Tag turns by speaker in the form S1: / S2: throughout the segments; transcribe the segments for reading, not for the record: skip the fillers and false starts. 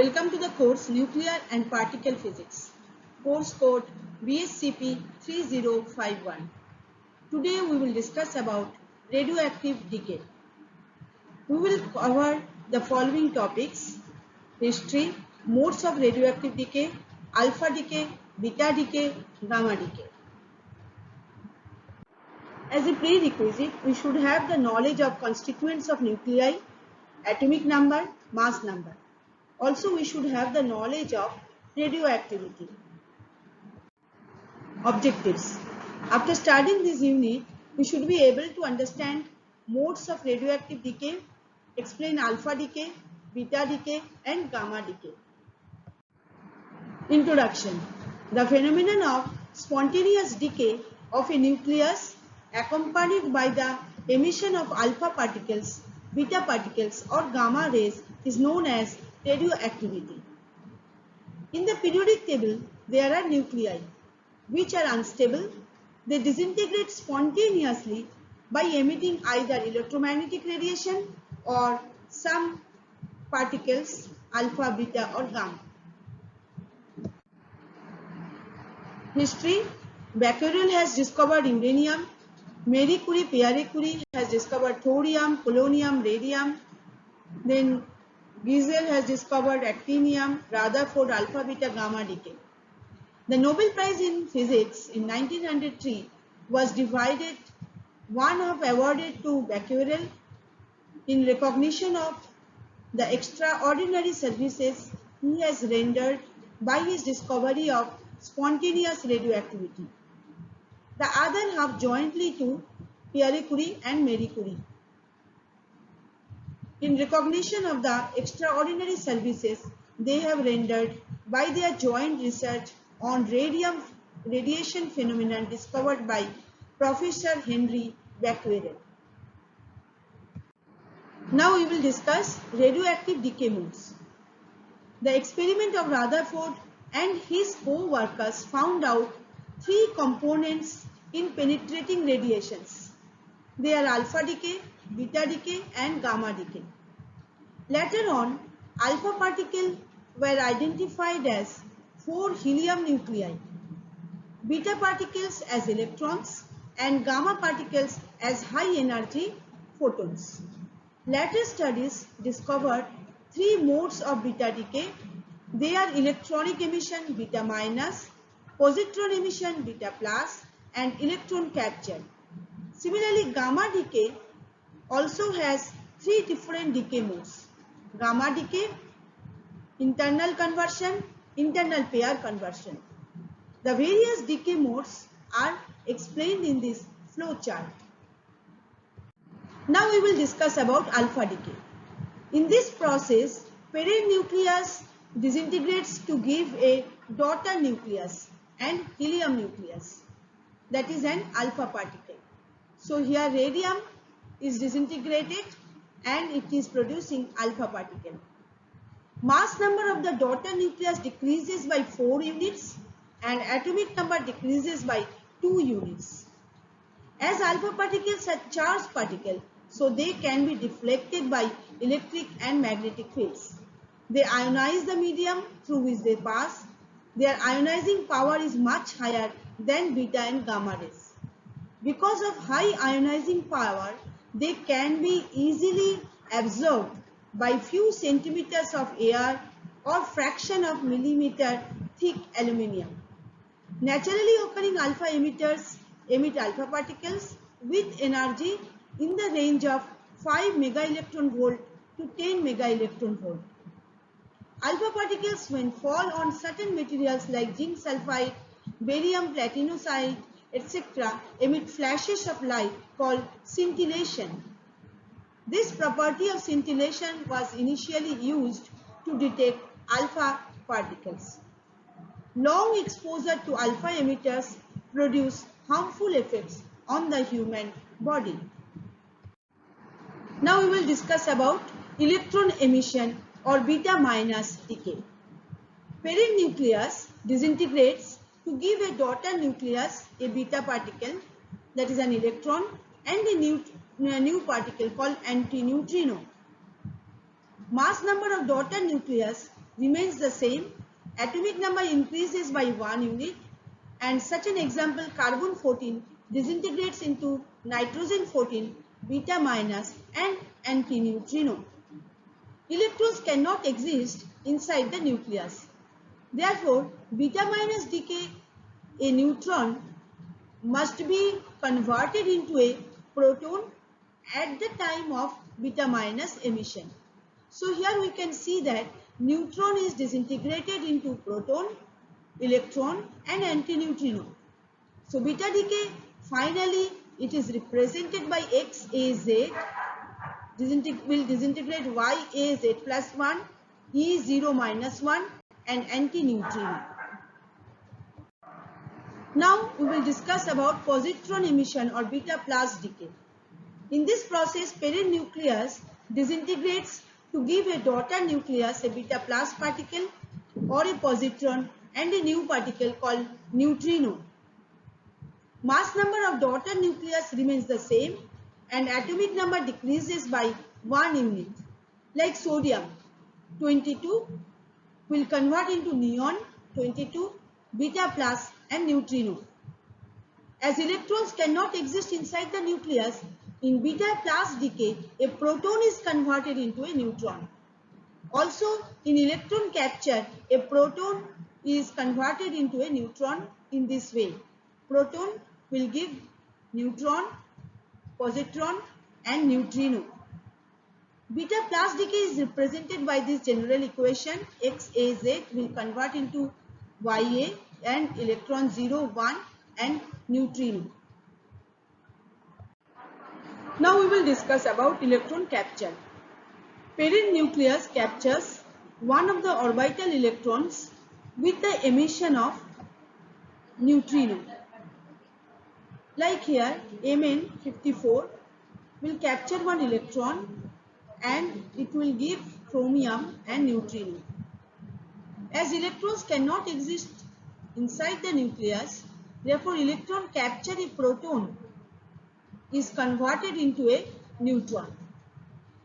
S1: Welcome to the course Nuclear and Particle Physics, course code BSCP 3051. Today we will discuss about radioactive decay. We will cover the following topics: history, modes of radioactive decay, alpha decay, beta decay, gamma decay. As a prerequisite, we should have the knowledge of constituents of nuclei, atomic number, mass number. Also, we should have the knowledge of radioactivity. Objectives. After studying this unit, we should be able to understand modes of radioactive decay, explain alpha decay, beta decay, and gamma decay. Introduction. The phenomenon of spontaneous decay of a nucleus accompanied by the emission of alpha particles, beta particles, or gamma rays is known as radioactivity. In the periodic table, there are nuclei which are unstable. They disintegrate spontaneously by emitting either electromagnetic radiation or some particles, alpha, beta, or gamma. History. Becquerel has discovered uranium. Marie Curie, Pierre Curie has discovered thorium, polonium, radium. Then Giesel has discovered actinium, Rutherford, alpha, beta, gamma decay. The Nobel Prize in Physics in 1903 was divided, one half awarded to Becquerel in recognition of the extraordinary services he has rendered by his discovery of spontaneous radioactivity. The other half jointly to Pierre Curie and Marie Curie in recognition of the extraordinary services they have rendered by their joint research on radiation phenomenon discovered by Professor Henry Becquerel. Now we will discuss radioactive decay modes. The experiment of Rutherford and his co-workers found out three components in penetrating radiations. They are alpha decay, beta decay, and gamma decay. Later on, alpha particles were identified as 4 helium nuclei, beta particles as electrons, and gamma particles as high energy photons. Later studies discovered 3 modes of beta decay. They are electronic emission beta minus, positron emission beta plus, and electron capture. Similarly, gamma decay also has 3 different decay modes: gamma decay, internal conversion, internal pair conversion. The various decay modes are explained in this flow chart. Now we will discuss about alpha decay. In this process, parent nucleus disintegrates to give a daughter nucleus and helium nucleus, that is an alpha particle. So here radium is disintegrated and it is producing alpha particle. Mass number of the daughter nucleus decreases by 4 units and atomic number decreases by 2 units. As alpha particles are charged particles, so they can be deflected by electric and magnetic fields. They ionize the medium through which they pass. Their ionizing power is much higher than beta and gamma rays. Because of high ionizing power, they can be easily absorbed by few centimeters of air or fraction of millimeter thick aluminium. Naturally occurring alpha emitters emit alpha particles with energy in the range of 5 megaelectron-volt to 10 megaelectron-volt. Alpha particles, when fall on certain materials like zinc sulfide, barium platinoxide, etc., emit flashes of light called scintillation. This property of scintillation was initially used to detect alpha particles. Long exposure to alpha emitters produce harmful effects on the human body. Now we will discuss about electron emission or beta minus decay. Parent nucleus disintegrates to give a daughter nucleus a beta particle, that is an electron, and a new particle called antineutrino. Mass number of daughter nucleus remains the same. Atomic number increases by 1 unit, and such an example, carbon 14 disintegrates into nitrogen 14, beta minus and antineutrino. Electrons cannot exist inside the nucleus. Therefore, beta minus decay a neutron must be converted into a proton at the time of beta minus emission. So here we can see that neutron is disintegrated into proton, electron and antineutrino. So beta decay, finally it is represented by XAZ, will disintegrate YAZ plus 1, E0 minus 1 and antineutrino. Now we will discuss about positron emission or beta plus decay. In this process, parent nucleus disintegrates to give a daughter nucleus a beta plus particle or a positron and a new particle called neutrino. Mass number of daughter nucleus remains the same and atomic number decreases by 1 unit. Like sodium 22 will convert into neon 22, beta plus and neutrino. As electrons cannot exist inside the nucleus, in beta plus decay, a proton is converted into a neutron. Also, in electron capture, a proton is converted into a neutron in this way. Proton will give neutron, positron and neutrino. Beta plus decay is represented by this general equation. XAZ will convert into YA and electron 0, 1 and neutrino. Now we will discuss about electron capture. Parent nucleus captures one of the orbital electrons with the emission of neutrino. Like here, Mn54 will capture one electron and it will give chromium and neutrino. As electrons cannot exist inside the nucleus, therefore electron capture a proton is converted into a neutron.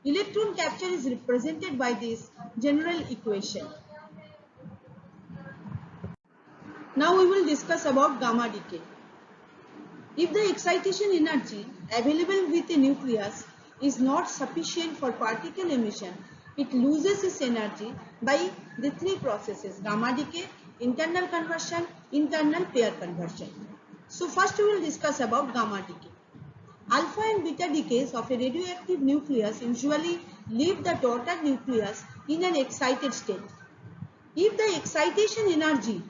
S1: Electron capture is represented by this general equation. Now we will discuss about gamma decay. If the excitation energy available with a nucleus is not sufficient for particle emission, it loses its energy by the three processes: gamma decay, internal conversion, internal pair conversion. So first we will discuss about gamma decay. Alpha and beta decays of a radioactive nucleus usually leave the daughter nucleus in an excited state. If the excitation energy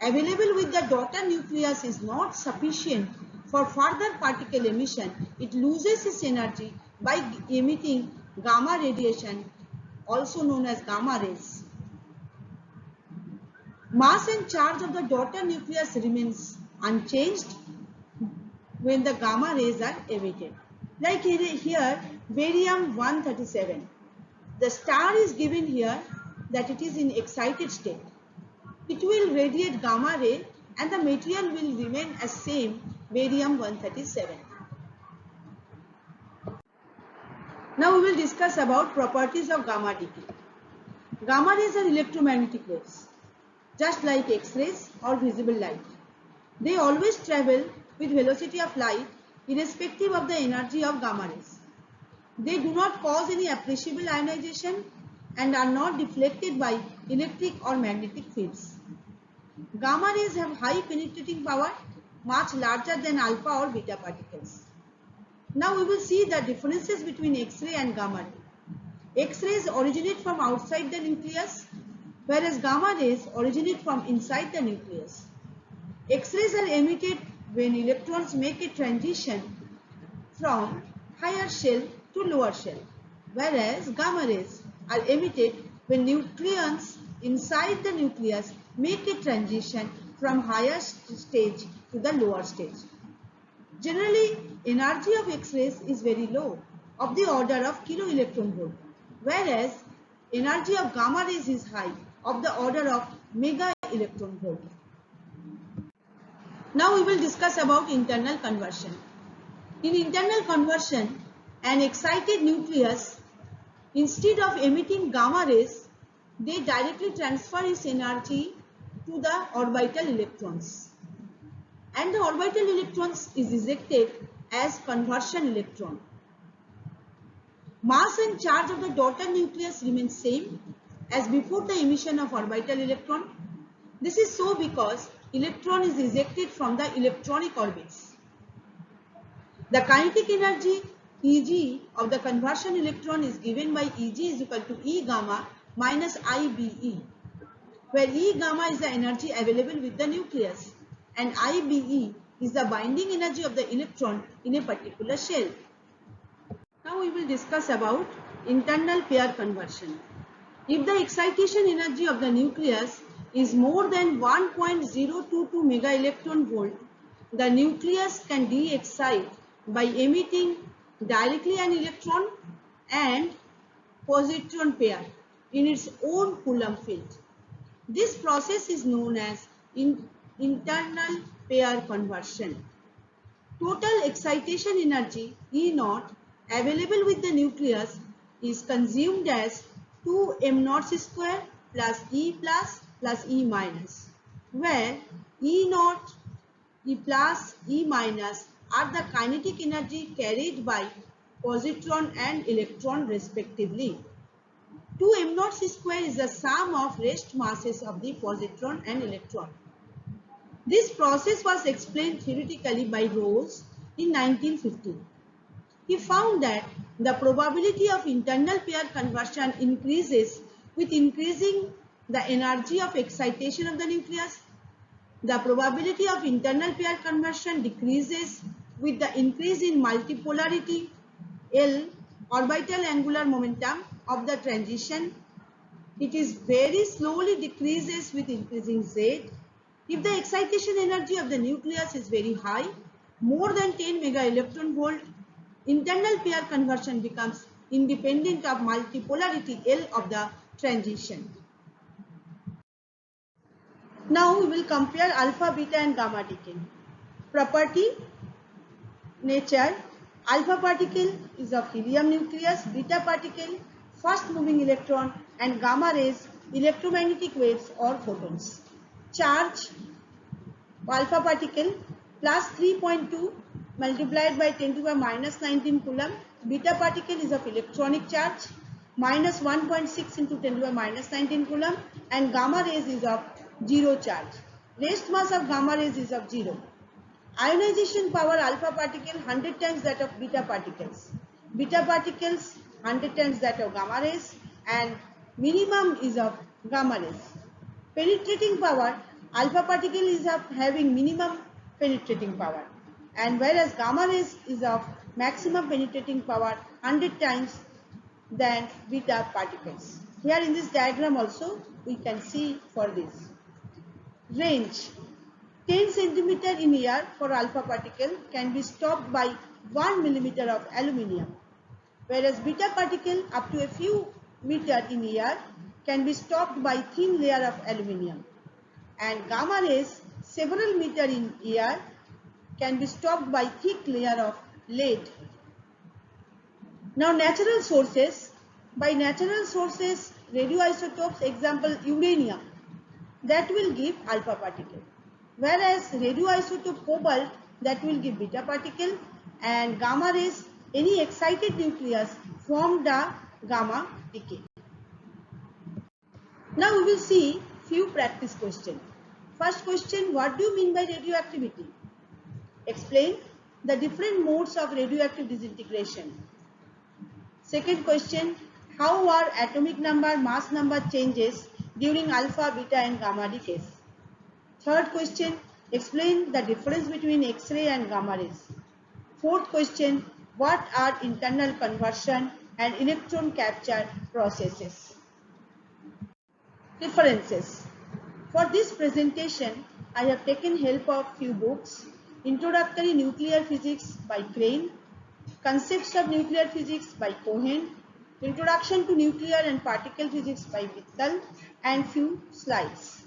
S1: available with the daughter nucleus is not sufficient for further particle emission, it loses its energy by emitting gamma radiation, also known as gamma rays. Mass and charge of the daughter nucleus remains unchanged when the gamma rays are emitted. Like here, barium 137. The star is given here that it is in excited state. It will radiate gamma ray and the material will remain as same, barium 137. Now we will discuss about properties of gamma decay. Gamma rays are electromagnetic waves, just like X-rays or visible light. They always travel with velocity of light irrespective of the energy of gamma rays. They do not cause any appreciable ionization and are not deflected by electric or magnetic fields. Gamma rays have high penetrating power, much larger than alpha or beta particles. Now we will see the differences between X-ray and gamma ray. X-rays originate from outside the nucleus, whereas gamma rays originate from inside the nucleus. X-rays are emitted when electrons make a transition from higher shell to lower shell, whereas gamma rays are emitted when nucleons inside the nucleus make a transition from higher stage to the lower stage. Generally, energy of X-rays is very low, of the order of kilo electron volt, whereas energy of gamma rays is high, of the order of mega electron volt. Now we will discuss about internal conversion. In internal conversion, an excited nucleus, instead of emitting gamma rays, they directly transfer its energy to the orbital electrons, and the orbital electrons is ejected as conversion electron. Mass and charge of the daughter nucleus remain same as before the emission of orbital electron. This is so because electron is ejected from the electronic orbits. The kinetic energy Eg of the conversion electron is given by Eg is equal to E gamma minus IBE, where E gamma is the energy available with the nucleus and IBE is the binding energy of the electron in a particular shell. Now we will discuss about internal pair conversion. If the excitation energy of the nucleus is more than 1.022 mega electron volt, the nucleus can de-excite by emitting directly an electron and positron pair in its own Coulomb field. This process is known as internal pair conversion. Total excitation energy E0 available with the nucleus is consumed as 2 m0 square plus E plus E minus, where E0, E plus, E minus are the kinetic energy carried by positron and electron respectively. 2 m0 square is the sum of rest masses of the positron and electron. This process was explained theoretically by Rose in 1950. He found that the probability of internal pair conversion increases with increasing the energy of excitation of the nucleus. The probability of internal pair conversion decreases with the increase in multipolarity L, orbital angular momentum of the transition. It is very slowly decreases with increasing Z. If the excitation energy of the nucleus is very high, more than 10 mega electron volt, internal pair conversion becomes independent of multipolarity L of the transition. Now we will compare alpha, beta and gamma decay. Property, nature, alpha particle is of helium nucleus, beta particle fast moving electron and gamma rays electromagnetic waves or photons. Charge, alpha particle plus 3.2 multiplied by 10 to the power minus 19 coulomb. Beta particle is of electronic charge minus 1.6 into 10 to the power minus 19 coulomb, and gamma rays is of 0 charge. Rest mass of gamma rays is of 0. Ionization power alpha particle 100 times that of beta particles. Beta particles 100 times that of gamma rays, and minimum is of gamma rays. Penetrating power, alpha particle is of having minimum penetrating power, and whereas gamma rays is of maximum penetrating power 100 times than beta particles. Here in this diagram also we can see for this. Range, 10 centimeter in air for alpha particle can be stopped by 1 millimeter of aluminium, whereas beta particle up to a few meter in air can be stopped by thin layer of aluminium, and gamma rays several meter in air can be stopped by thick layer of lead. Now natural sources. By natural sources, radioisotopes, example uranium, that will give alpha particle, whereas radioisotope cobalt, that will give beta particle, and gamma rays, any excited nucleus form the gamma decay. Now we will see few practice questions. First question, what do you mean by radioactivity? Explain the different modes of radioactive disintegration. Second question, how are atomic number, mass number changes during alpha, beta and gamma decays? Third question, explain the difference between X-ray and gamma rays. Fourth question, what are internal conversion and electron capture processes? References. For this presentation, I have taken help of few books: Introductory Nuclear Physics by Crane, Concepts of Nuclear Physics by Cohen, Introduction to Nuclear and Particle Physics by Mittal, and few slides.